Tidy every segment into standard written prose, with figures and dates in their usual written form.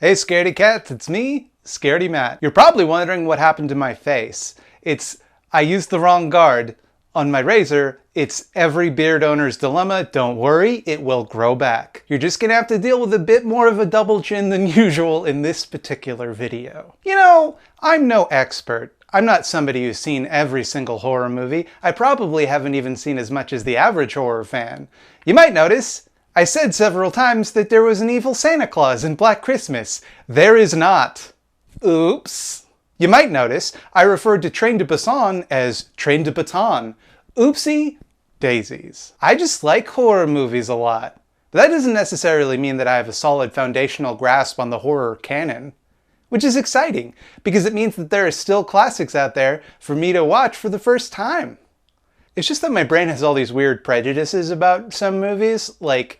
Hey scaredy cats, it's me, Scaredy Matt. You're probably wondering what happened to my face. I used the wrong guard. On my razor, it's every beard owner's dilemma. Don't worry, it will grow back. You're just gonna have to deal with a bit more of a double chin than usual in this particular video. You know, I'm no expert. I'm not somebody who's seen every single horror movie. I probably haven't even seen as much as the average horror fan. You might notice I said several times that there was an evil Santa Claus in Black Christmas. There is not. Oops. You might notice I referred to Train to Busan as Train to Baton. Oopsie daisies. I just like horror movies a lot. But that doesn't necessarily mean that I have a solid foundational grasp on the horror canon. Which is exciting, because it means that there are still classics out there for me to watch for the first time. It's just that my brain has all these weird prejudices about some movies. Like,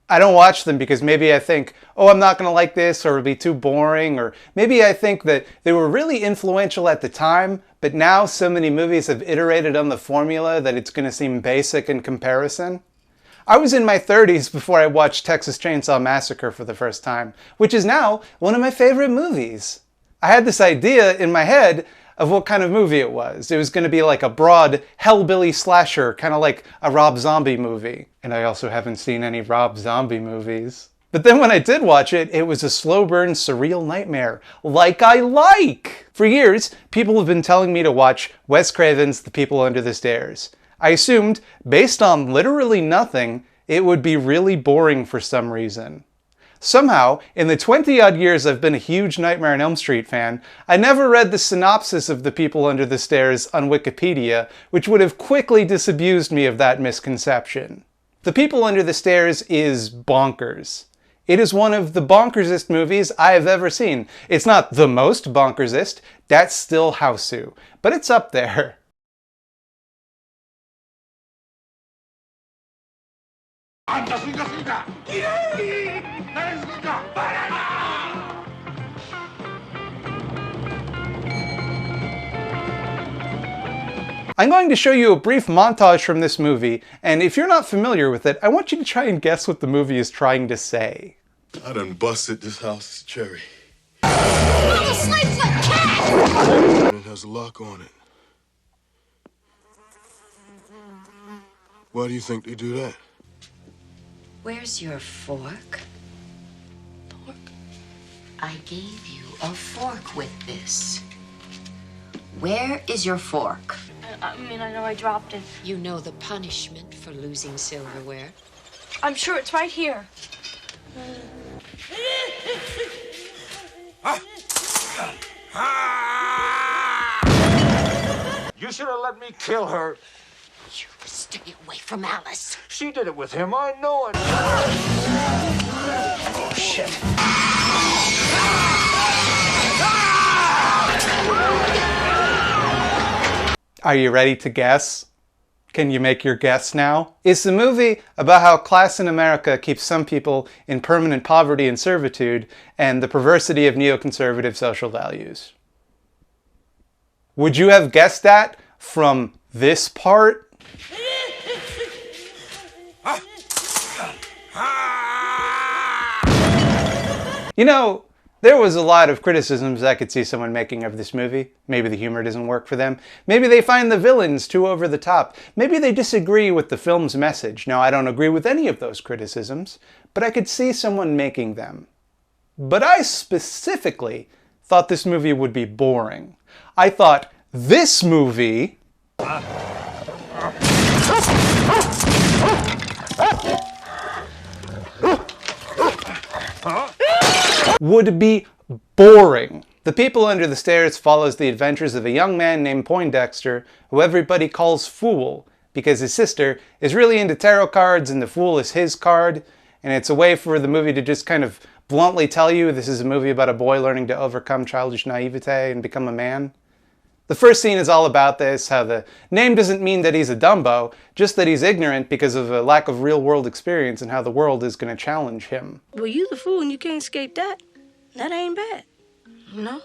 I don't watch them because maybe I think, oh, I'm not gonna like this, or it'll be too boring, or maybe I think that they were really influential at the time, but now so many movies have iterated on the formula that it's gonna seem basic in comparison. I was in my 30s before I watched Texas Chainsaw Massacre for the first time, which is now one of my favorite movies. I had this idea in my head of what kind of movie it was. It was going to be like a broad hellbilly slasher, kind of like a Rob Zombie movie. And I also haven't seen any Rob Zombie movies. But then when I did watch it, it was a slow burn surreal nightmare, like I like! For years, people have been telling me to watch Wes Craven's The People Under the Stairs. I assumed, based on literally nothing, it would be really boring for some reason. Somehow, in the 20-odd years I've been a huge Nightmare on Elm Street fan, I never read the synopsis of The People Under the Stairs on Wikipedia, which would have quickly disabused me of that misconception. The People Under the Stairs is bonkers. It is one of the bonkersest movies I have ever seen. It's not the most bonkersest, that's still Hausu, but it's up there. I'm going to show you a brief montage from this movie, and if you're not familiar with it, I want you to try and guess what the movie is trying to say. I done busted this house, Cherry. Little sleeps like cat! It has a lock on it. Why do you think they do that? Where's your fork? Fork? I gave you a fork with this. Where is your fork? I mean, I know I dropped it. You know the punishment for losing silverware. I'm sure it's right here. You should have let me kill her. You stay away from Alice. She did it with him, I know it. Oh, shit. Are you ready to guess? Can you make your guess now? It's a movie about how class in America keeps some people in permanent poverty and servitude, and the perversity of neoconservative social values. Would you have guessed that from this part? You know, there was a lot of criticisms I could see someone making of this movie. Maybe the humor doesn't work for them. Maybe they find the villains too over the top. Maybe they disagree with the film's message. Now, I don't agree with any of those criticisms, but I could see someone making them. But I specifically thought this movie would be boring. I thought this movie would be boring. The People Under the Stairs follows the adventures of a young man named Poindexter, who everybody calls Fool, because his sister is really into tarot cards and the Fool is his card, and it's a way for the movie to just kind of bluntly tell you this is a movie about a boy learning to overcome childish naivete and become a man. The first scene is all about this, how the name doesn't mean that he's a Dumbo, just that he's ignorant because of a lack of real-world experience and how the world is going to challenge him. Well, you the fool and you can't escape that. That ain't bad. No?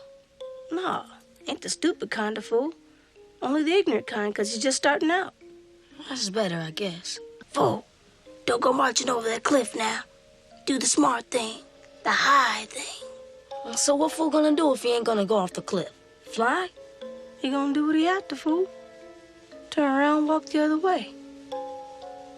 No, ain't the stupid kind of fool. Only the ignorant kind, because you're just starting out. That's better, I guess. Fool, don't go marching over that cliff now. Do the smart thing, the high thing. So what fool gonna do if he ain't gonna go off the cliff? Fly? He gonna do what he had to, fool. Turn around, walk the other way.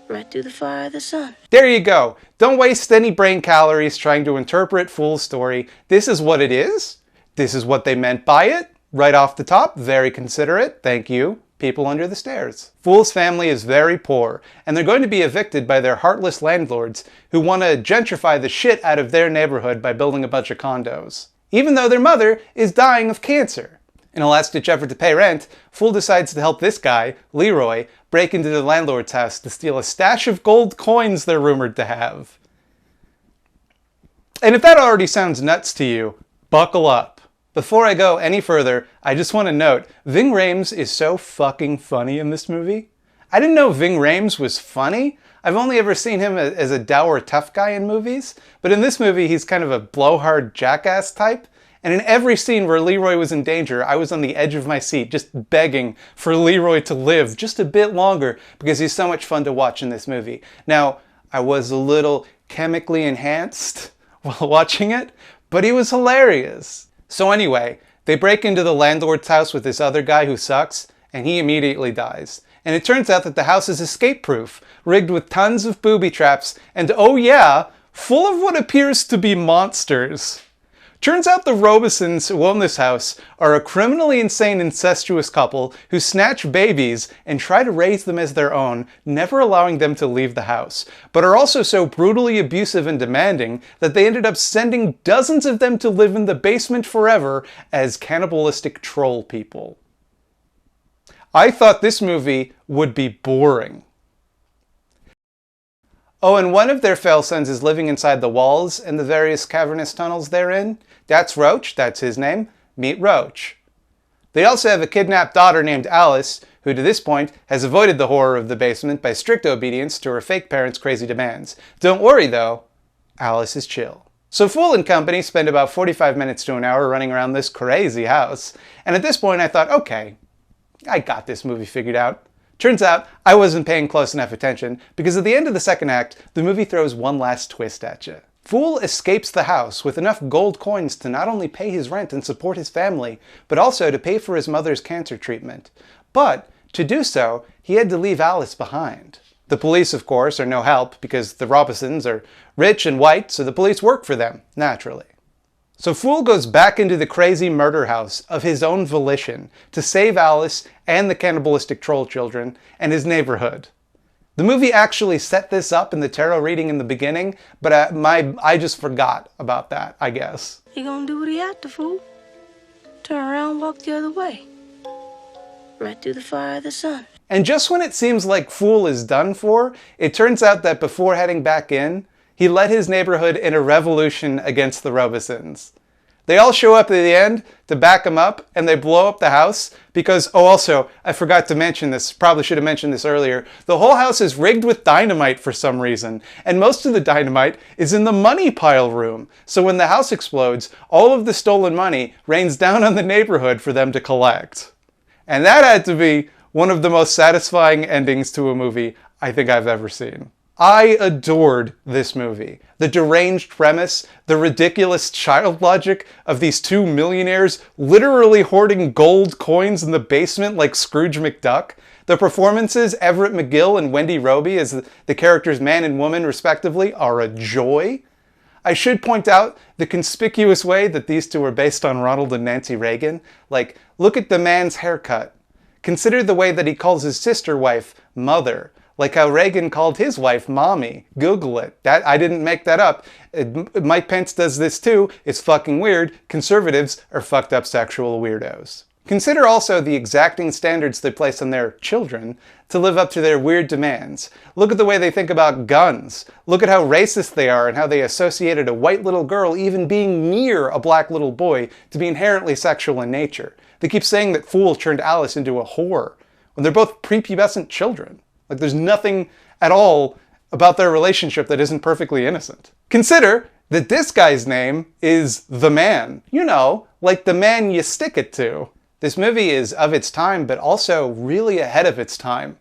Right through the fire of the sun. There you go. Don't waste any brain calories trying to interpret Fool's story. This is what it is. This is what they meant by it. Right off the top, very considerate. Thank you. People under the stairs. Fool's family is very poor, and they're going to be evicted by their heartless landlords who want to gentrify the shit out of their neighborhood by building a bunch of condos. Even though their mother is dying of cancer. In a last-ditch effort to pay rent, Fool decides to help this guy, Leroy, break into the landlord's house to steal a stash of gold coins they're rumored to have. And if that already sounds nuts to you, buckle up. Before I go any further, I just want to note, Ving Rhames is so fucking funny in this movie. I didn't know Ving Rhames was funny. I've only ever seen him as a dour tough guy in movies, but in this movie he's kind of a blowhard jackass type. And in every scene where Leroy was in danger, I was on the edge of my seat, just begging for Leroy to live just a bit longer because he's so much fun to watch in this movie. Now, I was a little chemically enhanced while watching it, but he was hilarious. So anyway, they break into the landlord's house with this other guy who sucks, and he immediately dies. And it turns out that the house is escape-proof, rigged with tons of booby traps, and oh yeah, full of what appears to be monsters. Turns out the Robesons who own this house are a criminally insane incestuous couple who snatch babies and try to raise them as their own, never allowing them to leave the house, but are also so brutally abusive and demanding that they ended up sending dozens of them to live in the basement forever as cannibalistic troll people. I thought this movie would be boring. Oh, and one of their fail sons is living inside the walls and the various cavernous tunnels they're in. That's Roach, that's his name. Meet Roach. They also have a kidnapped daughter named Alice, who to this point has avoided the horror of the basement by strict obedience to her fake parents' crazy demands. Don't worry though, Alice is chill. So Fool and company spend about 45 minutes to an hour running around this crazy house, and at this point I thought, okay, I got this movie figured out. Turns out, I wasn't paying close enough attention, because at the end of the second act, the movie throws one last twist at you. Fool escapes the house with enough gold coins to not only pay his rent and support his family, but also to pay for his mother's cancer treatment. But, to do so, he had to leave Alice behind. The police, of course, are no help, because the Robesons are rich and white, so the police work for them, naturally. So Fool goes back into the crazy murder house of his own volition to save Alice and the cannibalistic troll children and his neighborhood. The movie actually set this up in the tarot reading in the beginning, but I just forgot about that, I guess. He gonna do what he had to, fool. Turn around, walk the other way. Right through the fire of the sun. And just when it seems like Fool is done for, it turns out that before heading back in, he led his neighborhood in a revolution against the Robesons. They all show up at the end to back him up, and they blow up the house because, oh also, I forgot to mention this, probably should have mentioned this earlier, the whole house is rigged with dynamite for some reason, and most of the dynamite is in the money pile room. So when the house explodes, all of the stolen money rains down on the neighborhood for them to collect. And that had to be one of the most satisfying endings to a movie I think I've ever seen. I adored this movie. The deranged premise, the ridiculous child logic of these two millionaires literally hoarding gold coins in the basement like Scrooge McDuck, the performances, Everett McGill and Wendy Roby as the characters man and woman respectively, are a joy. I should point out the conspicuous way that these two are based on Ronald and Nancy Reagan. Like, look at the man's haircut. Consider the way that he calls his sister wife mother. Like how Reagan called his wife mommy. Google it. I didn't make that up. Mike Pence does this too. It's fucking weird. Conservatives are fucked up sexual weirdos. Consider also the exacting standards they place on their children to live up to their weird demands. Look at the way they think about guns. Look at how racist they are and how they associated a white little girl even being near a black little boy to be inherently sexual in nature. They keep saying that Fool turned Alice into a whore when they're both prepubescent children. Like, there's nothing at all about their relationship that isn't perfectly innocent. Consider that this guy's name is The Man. You know, like the man you stick it to. This movie is of its time, but also really ahead of its time.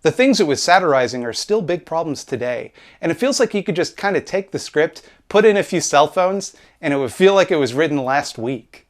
The things it was satirizing are still big problems today, and it feels like you could just kind of take the script, put in a few cell phones, and it would feel like it was written last week.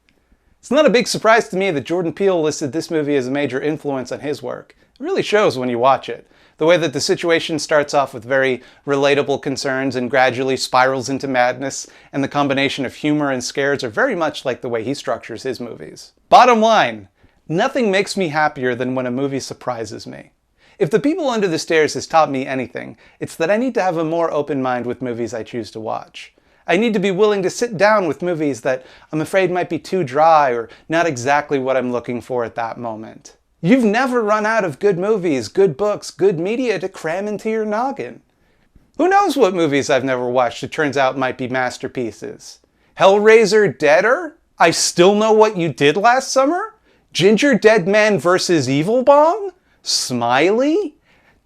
It's not a big surprise to me that Jordan Peele listed this movie as a major influence on his work. It really shows when you watch it. The way that the situation starts off with very relatable concerns and gradually spirals into madness, and the combination of humor and scares are very much like the way he structures his movies. Bottom line, nothing makes me happier than when a movie surprises me. If The People Under the Stairs has taught me anything, it's that I need to have a more open mind with movies I choose to watch. I need to be willing to sit down with movies that I'm afraid might be too dry or not exactly what I'm looking for at that moment. You've never run out of good movies, good books, good media to cram into your noggin. Who knows what movies I've never watched it turns out might be masterpieces? Hellraiser Deader? I Still Know What You Did Last Summer? Ginger Dead Man vs. Evil Bong? Smiley?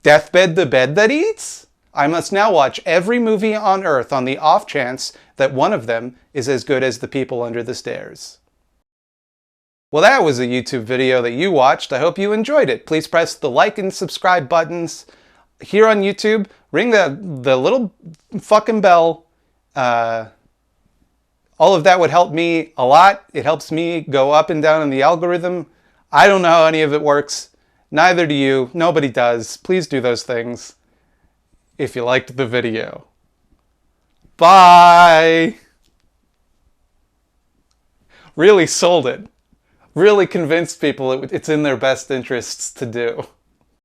Deathbed the Bed That Eats? I must now watch every movie on Earth on the off chance that one of them is as good as The People Under the Stairs. Well, that was a YouTube video that you watched. I hope you enjoyed it. Please press the like and subscribe buttons here on YouTube. Ring the little fucking bell. All of that would help me a lot. It helps me go up and down in the algorithm. I don't know how any of it works. Neither do you. Nobody does. Please do those things if you liked the video. Bye! Really sold it. Really convinced people it's in their best interests to do.